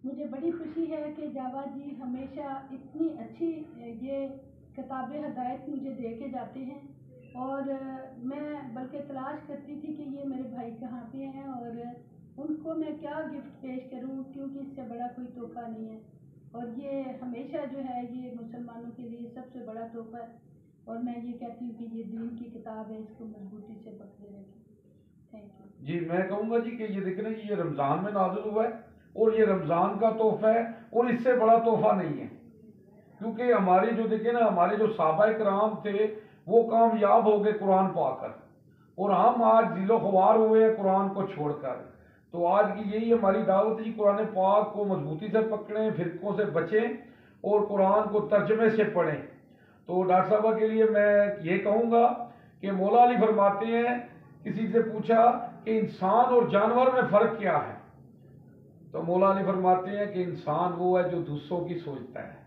مجھے بڑی خوشی ہے کہ جاوید جی ہمیشہ اتنی اچھی یہ کتاب ہدایت مجھے دے کے جاتے ہیں، اور میں بلکہ تلاش کرتی تھی کہ یہ میرے بھائی کہاں پہ ہیں اور ان کو میں کیا گفٹ پیش کروں، کیونکہ اس سے بڑا کوئی تحفہ نہیں ہے، اور یہ ہمیشہ جو ہے یہ مسلمانوں کے لیے سب سے بڑا تحفہ ہے، اور میں یہ کہتی ہوں کہ یہ دین کی کتاب ہے، اس کو مضبوطی سے پکڑے رکھیں۔ تھینک یو جی میں کہوں گا جی کہ یہ دیکھیں یہ رمضان میں نازل ہوا ہے اور یہ رمضان کا تحفہ ہے اور اس سے بڑا تحفہ نہیں ہے، کیونکہ ہماری جو دیکھیں نا ہمارے جو صحابہ کرام تھے وہ کامیاب ہو گئے قرآن پا کر، اور ہم آج ذل و خوار ہوئے ہیں قرآن کو چھوڑ کر۔ تو آج کی یہی ہماری دعوت ہے کہ قرآن پاک کو مضبوطی سے پکڑیں، فرقوں سے بچیں اور قرآن کو ترجمے سے پڑھیں۔ تو ڈاکٹر صاحبہ کے لیے میں یہ کہوں گا کہ مولا علی فرماتے ہیں، کسی سے پوچھا کہ انسان اور جانور میں فرق کیا ہے، تو مولا علی فرماتے ہیں کہ انسان وہ ہے جو دوسروں کی سوچتا ہے،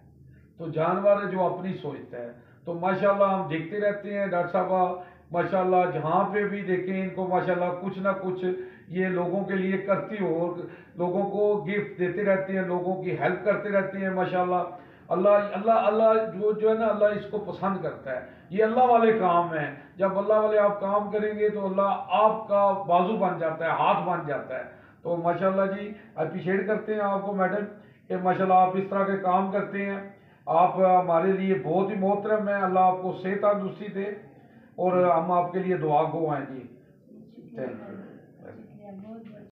تو جانور ہے جو اپنی سوچتا ہے۔ تو ماشاءاللہ ہم دیکھتے رہتے ہیں ڈاکٹر صاحبہ، ماشاءاللہ جہاں پہ بھی دیکھیں ان کو ماشاءاللہ کچھ نہ کچھ یہ لوگوں کے لیے کرتی ہو، لوگوں کو گفٹ دیتے رہتے ہیں، لوگوں کی ہیلپ کرتے رہتے ہیں ماشاءاللہ۔ اللہ اللہ اللہ جو ہے نا اللہ اس کو پسند کرتا ہے، یہ اللہ والے کام ہیں۔ جب اللہ والے آپ کام کریں گے تو اللہ آپ کا بازو بن جاتا ہے، ہاتھ بن جاتا ہے۔ تو ماشاءاللہ جی اپریشیٹ کرتے ہیں آپ کو میڈم کہ ماشاءاللہ آپ اس طرح کے کام کرتے ہیں، آپ ہمارے لیے بہت ہی محترم ہیں، اللہ آپ کو صحت تندرستی دے، اور ہم آپ کے لیے دعا گو ہیں جی۔ Thank you.